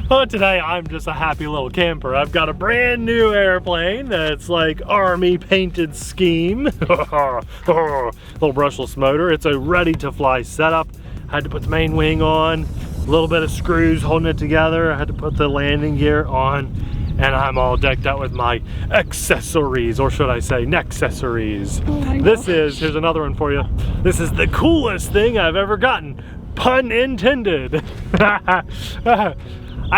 But today I'm just a happy little camper. I've got a brand new airplane that's like army painted scheme. Little brushless motor. It's a ready to fly setup. I had to put the main wing on, a little bit of screws holding it together. I had to put the landing gear on, and I'm all decked out with my accessories, or should I say neccessories. Oh here's another one for you. This is the coolest thing I've ever gotten. Pun intended. I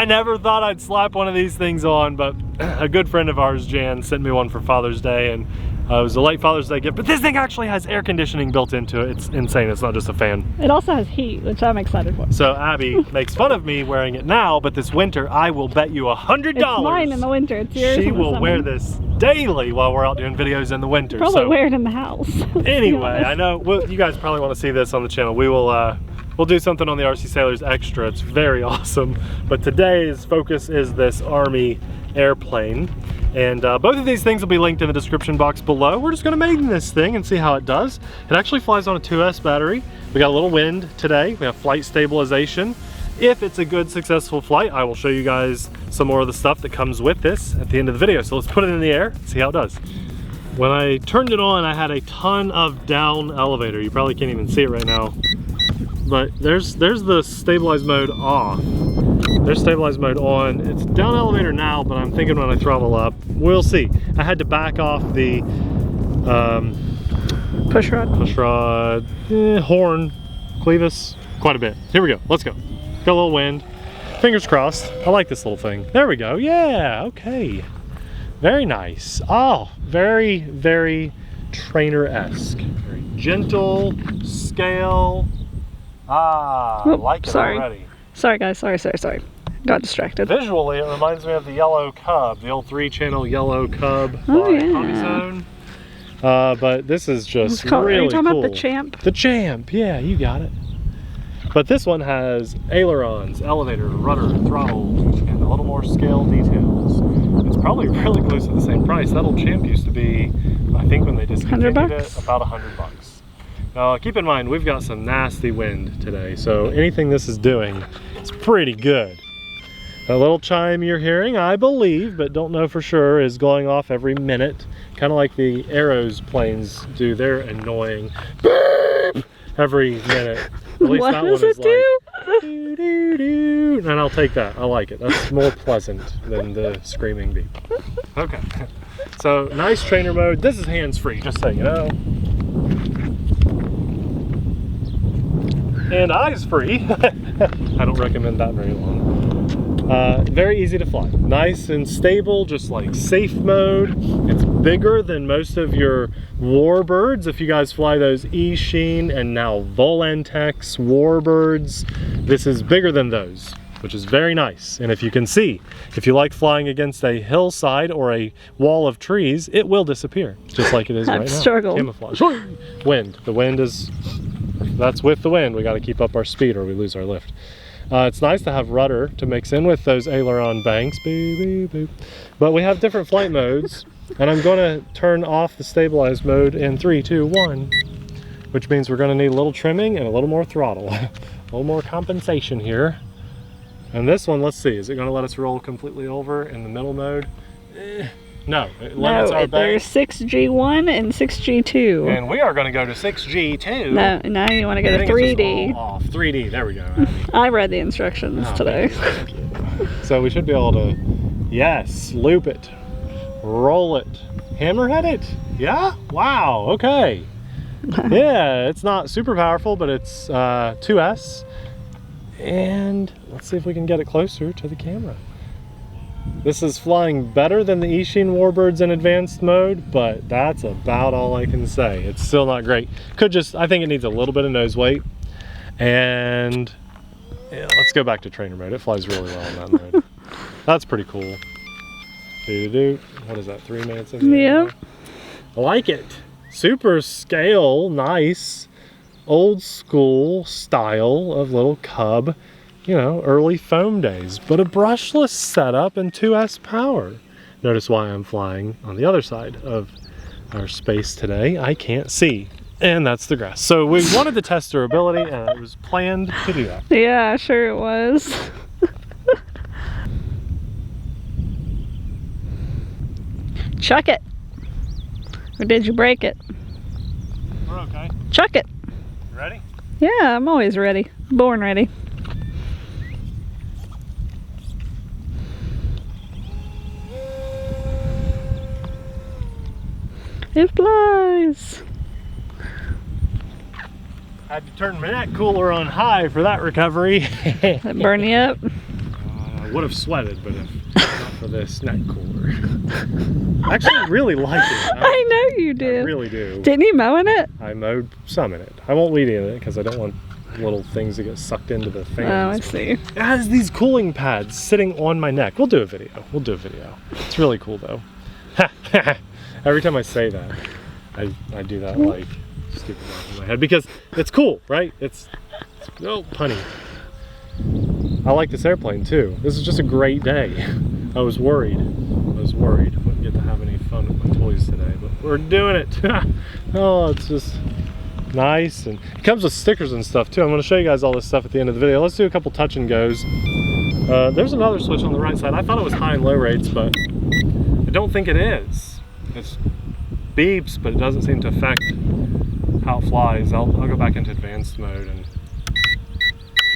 never thought I'd slap one of these things on, but a good friend of ours, Jan, sent me one for Father's Day, and it was a late Father's Day gift, but this thing actually has air conditioning built into it. It's insane, it's not just a fan. It also has heat, which I'm excited for. So Abby makes fun of me wearing it now, but this winter, I will bet you $100. It's mine in the winter, it's yours in the She will summer. wear this daily while we're out doing videos in the winter. Probably wear it in the house. Anyway, I know, well, you guys probably want to see this on the channel. We will, we'll do something on the RC Sailors Extra. It's very awesome. But today's focus is this Army airplane. And both of these things will be linked in the description box below. We're just gonna maiden this thing and see how it does. It actually flies on a 2S battery. We got a little wind today. We have flight stabilization. If it's a good, successful flight, I will show you guys some more of the stuff that comes with this at the end of the video. So let's put it in the air, see how it does. When I turned it on, I had a ton of down elevator. You probably can't even see it right now. But there's the stabilize mode off. There's stabilize mode on. It's down elevator now, but I'm thinking when I throttle up, we'll see. I had to back off the push rod, horn, clevis, quite a bit. Here we go, let's go. Got a little wind. Fingers crossed. I like this little thing. There we go, yeah, okay. Very nice. Oh, very, very trainer-esque. Very gentle, scale. Ah, I like it already. Sorry guys, sorry. Got distracted. Visually, it reminds me of the yellow Cub, the old 3-channel yellow Cub by Higginson. But this is just really cool. Are you talking about the Champ? The Champ, yeah, you got it. But this one has ailerons, elevator, rudder, throttle, and a little more scale details. It's probably really close to the same price. That old Champ used to be, I think when they discontinued it, about $100. Now keep in mind, we've got some nasty wind today, so anything this is doing is pretty good. That little chime you're hearing, I believe, but don't know for sure, is going off every minute. Kind of like the Arrows planes do their annoying beep every minute. At least what that does one is it do? Like, doo, doo, doo. And I'll take that, I like it. That's more pleasant than the screaming beep. Okay, so nice trainer mode. This is hands-free, just so you know. And eyes free. I don't recommend that very long. Very easy to fly. Nice and stable, just like safe mode. It's bigger than most of your Warbirds. If you guys fly those E-Sheen and now Volantex Warbirds, this is bigger than those, which is very nice. And if you can see, if you like flying against a hillside or a wall of trees, it will disappear, just like it is right now. Struggled. Camouflage. Wind. The wind is... That's with the wind. We got to keep up our speed or we lose our lift. It's nice to have rudder to mix in with those aileron banks. Boop, boop, boop. But we have different flight modes, and I'm going to turn off the stabilize mode in 3, 2, 1, which means we're going to need a little trimming and a little more throttle, a little more compensation here. And this one, let's see, is it going to let us roll completely over in the middle mode? No, it limits our bank. There's 6G1 and 6G2. And we are going to go to 6G2. No, now you want to go to 3D. Off. 3D, there we go. I read the instructions today. Thank you. So we should be able to, yes, loop it, roll it, hammerhead it. Yeah? Wow, okay. Yeah, it's not super powerful, but it's 2S. And let's see if we can get it closer to the camera. This is flying better than the E-Sheen Warbirds in advanced mode, but that's about all I can say. It's still not great. I think it needs a little bit of nose weight. And yeah, let's go back to trainer mode. It flies really well in that mode. That's pretty cool. What is that, 3 minutes in? Yeah. I like it. Super scale, nice, old school style of little Cub. You know, early foam days, but a brushless setup and 2S power. Notice why I'm flying on the other side of our space today. I can't see, and that's the grass. So we wanted to test durability, and it was planned to do that. Yeah, sure it was. Chuck it. Or did you break it? We're okay. Chuck it. You ready? Yeah, I'm always ready. Born ready. It flies. I had to turn my neck cooler on high for that recovery. That burn you up? I would have sweated, but if not for this neck cooler. I actually really like it. I know you do. I really do. Didn't you mow in it? I mowed some in it. I won't weed in it because I don't want little things to get sucked into the fans. Oh, I see. It has these cooling pads sitting on my neck. We'll do a video. We'll do a video. It's really cool though. Every time I say that, I do that like stupid laugh in my head because it's cool, right? It's oh, punny. I like this airplane too. This is just a great day. I was worried. Wouldn't get to have any fun with my toys today, but we're doing it. Oh, it's just nice, and it comes with stickers and stuff too. I'm going to show you guys all this stuff at the end of the video. Let's do a couple touch and goes. There's another switch on the right side. I thought it was high and low rates, but I don't think it is. It beeps, but it doesn't seem to affect how it flies. I'll go back into advanced mode and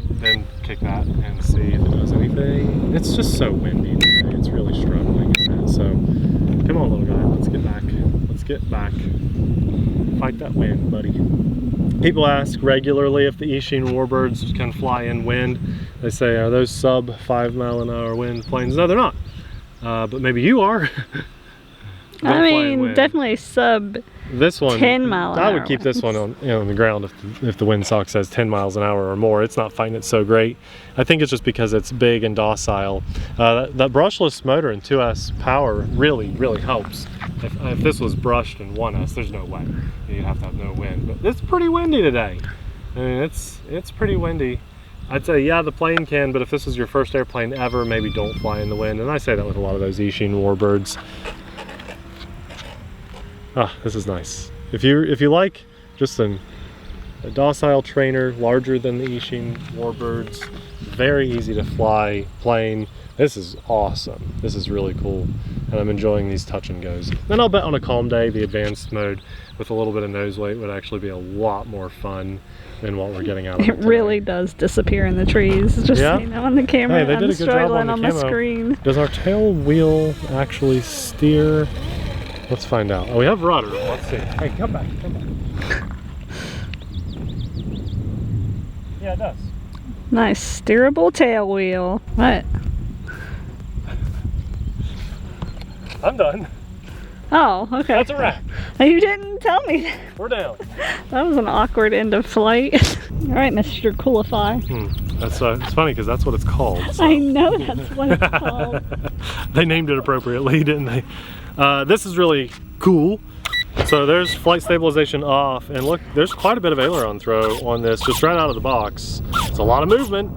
then kick that and see if it does anything. It's just so windy today. It's really struggling in that. So come on, little guy, let's get back. Let's get back. Fight that wind, buddy. People ask regularly if the Eachine Warbirds can fly in wind. They say, are those sub 5 mile an hour wind planes? No, they're not. But maybe you are. I mean, definitely sub this one 10 mile an hour. I would keep this one on, on the ground if the windsock says 10 miles an hour or more. It's not fighting it so great. I think it's just because it's big and docile. That brushless motor in 2S power really helps. If this was brushed in 1S, there's no way. You'd have to have no wind. But it's pretty windy today. I mean, it's pretty windy. I'd say, yeah, the plane can, but if this is your first airplane ever, maybe don't fly in the wind. And I say that with a lot of those Eachine Warbirds. Ah, this is nice. If you like just a docile trainer, larger than the Eachine Warbirds, very easy to fly plane. This is awesome. This is really cool, and I'm enjoying these touch and goes. Then I'll bet on a calm day, the advanced mode with a little bit of nose weight would actually be a lot more fun than what we're getting out of it today. Really does disappear in the trees. Just yeah? On the camera. Hey, they did I'm a good job on struggling the on the screen. Does our tail wheel actually steer? Let's find out. Oh, we have rudder. Let's see. Hey, come back. Yeah, it does. Nice steerable tail wheel. What? I'm done. Oh, okay. That's a wrap. You didn't tell me. We're down. That was an awkward end of flight. All right, Mr. Coolify. That's it's funny because that's what it's called. So. I know that's what it's called. They named it appropriately, didn't they? This is really cool. So there's flight stabilization off, and look, there's quite a bit of aileron throw on this just right out of the box. It's a lot of movement.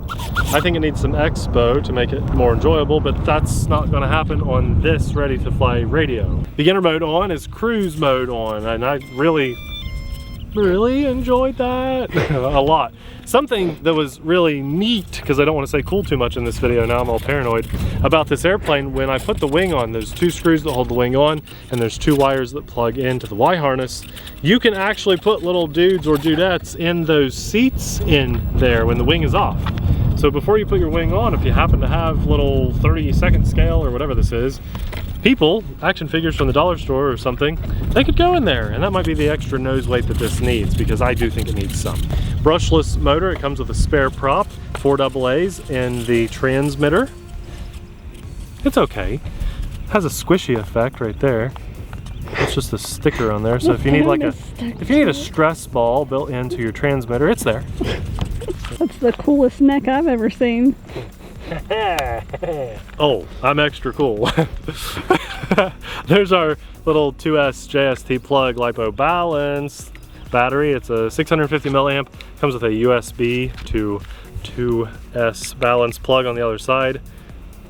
I think it needs some expo to make it more enjoyable, but that's not going to happen on this ready to fly radio. Beginner mode on is cruise mode on, and I really enjoyed that a lot. Something that was really neat, because I don't want to say cool too much in this video, now I'm all paranoid, about this airplane, when I put the wing on, there's 2 screws that hold the wing on, and there's 2 wires that plug into the Y harness. You can actually put little dudes or dudettes in those seats in there when the wing is off. So before you put your wing on, if you happen to have little 30-second scale or whatever this is, people, action figures from the dollar store or something, they could go in there, and that might be the extra nose weight that this needs, because I do think it needs some. Brushless motor, it comes with a spare prop, 4 AA's in the transmitter. It's okay. It has a squishy effect right there. It's just a sticker on there, so if you need like a stress ball built into your transmitter, it's there. That's the coolest neck I've ever seen. Oh, I'm extra cool. There's our little 2S JST plug LiPo balance battery. It's a 650 milliamp. Comes with a USB to 2S balance plug on the other side.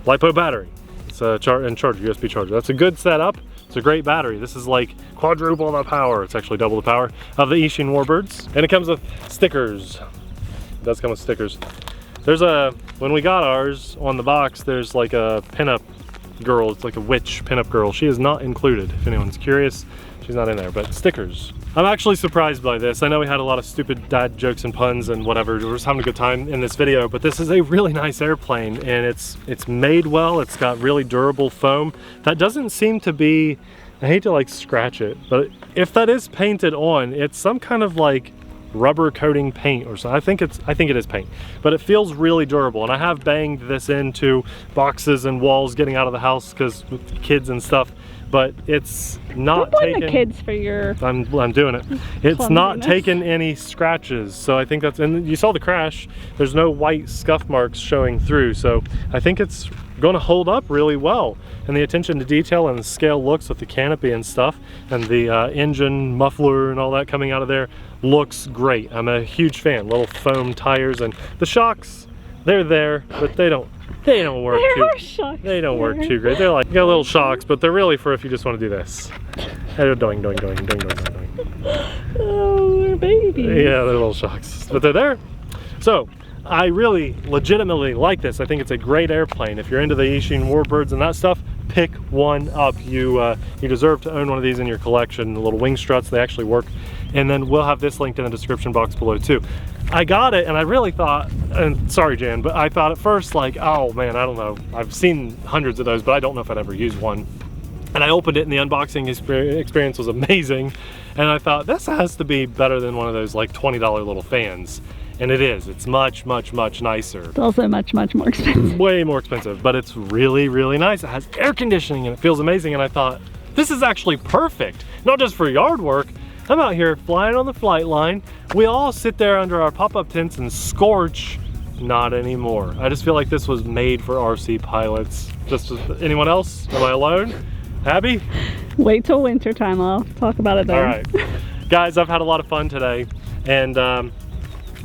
LiPo battery. It's a USB charger. That's a good setup. It's a great battery. This is like quadruple the power. It's actually double the power of the Eachine Warbirds. And it comes with stickers. It does come with stickers. There's when we got ours on the box, there's like a pinup girl. It's like a witch pinup girl. She is not included. If anyone's curious, she's not in there, but stickers. I'm actually surprised by this. I know we had a lot of stupid dad jokes and puns and whatever. We're just having a good time in this video, but this is a really nice airplane, and it's made well. It's got really durable foam. That doesn't seem to be, I hate to like scratch it, but if that is painted on, it's some kind of like rubber coating paint or something. I think it is paint, but it feels really durable. And I have banged this into boxes and walls getting out of the house because with kids and stuff, but it's not taking the kids for your I'm doing it. It's not taking any scratches. So I think that's, and you saw the crash, there's no white scuff marks showing through. So I think it's going to hold up really well. And the attention to detail and the scale looks with the canopy and stuff and the engine muffler and all that coming out of there looks great. I'm a huge fan. Little foam tires, and the shocks, they're there, but they don't work they don't work too great. They're like, you got little shocks, but they're really for if you just want to do this. They're doing, doing, doing, doing, doing, doing. Oh, they're babies. Yeah, they're little shocks, but they're there. So I really legitimately like this. I think it's a great airplane. If you're into the Ishin Warbirds and that stuff, pick one up. You deserve to own one of these in your collection. The little wing struts, they actually work. And then we'll have this linked in the description box below too. I got it and I really thought, and sorry Jan, but I thought at first like, oh man, I don't know. I've seen hundreds of those, but I don't know if I'd ever use one. And I opened it and the unboxing experience was amazing. And I thought, this has to be better than one of those like $20 little fans. And it is. It's much, much, much nicer. It's also much, much more expensive. Way more expensive, but it's really, really nice. It has air conditioning and it feels amazing. And I thought, this is actually perfect. Not just for yard work. I'm out here flying on the flight line. We all sit there under our pop-up tents and scorch. Not anymore. I just feel like this was made for RC pilots. Just anyone else? Am I alone? Abby? Wait till winter time. I'll talk about it then. All right. Guys, I've had a lot of fun today. And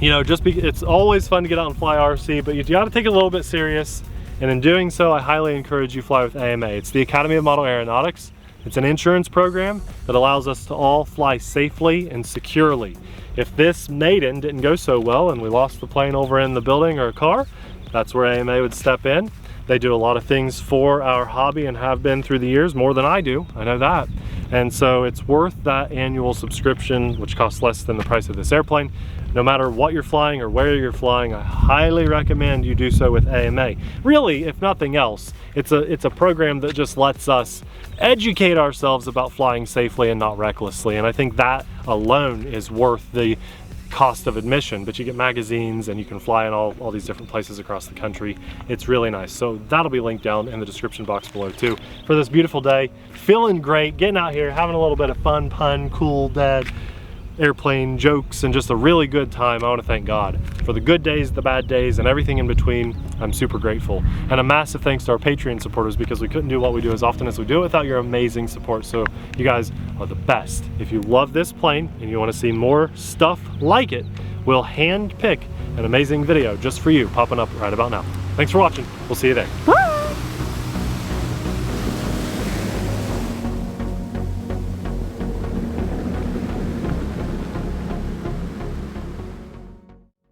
you know, it's always fun to get out and fly RC, but you gotta take it a little bit serious. And in doing so, I highly encourage you fly with AMA. It's the Academy of Model Aeronautics. It's an insurance program that allows us to all fly safely and securely. If this maiden didn't go so well and we lost the plane over in the building or a car, that's where AMA would step in. They do a lot of things for our hobby and have been through the years, more than I do, I know that. And so it's worth that annual subscription, which costs less than the price of this airplane. No matter what you're flying or where you're flying, I highly recommend you do so with AMA. Really, if nothing else, it's a program that just lets us educate ourselves about flying safely and not recklessly. And I think that alone is worth the cost of admission, but you get magazines and you can fly in all these different places across the country. It's really nice. So that'll be linked down in the description box below too. For this beautiful day, feeling great, getting out here, having a little bit of fun, pun, cool, dad, airplane jokes, and just a really good time. I want to thank God for the good days, the bad days, and everything in between. I'm super grateful. And a massive thanks to our Patreon supporters, because we couldn't do what we do as often as we do it without your amazing support. So you guys are the best. If you love this plane and you want to see more stuff like it, we'll hand pick an amazing video just for you popping up right about now. Thanks for watching. We'll see you there. Bye.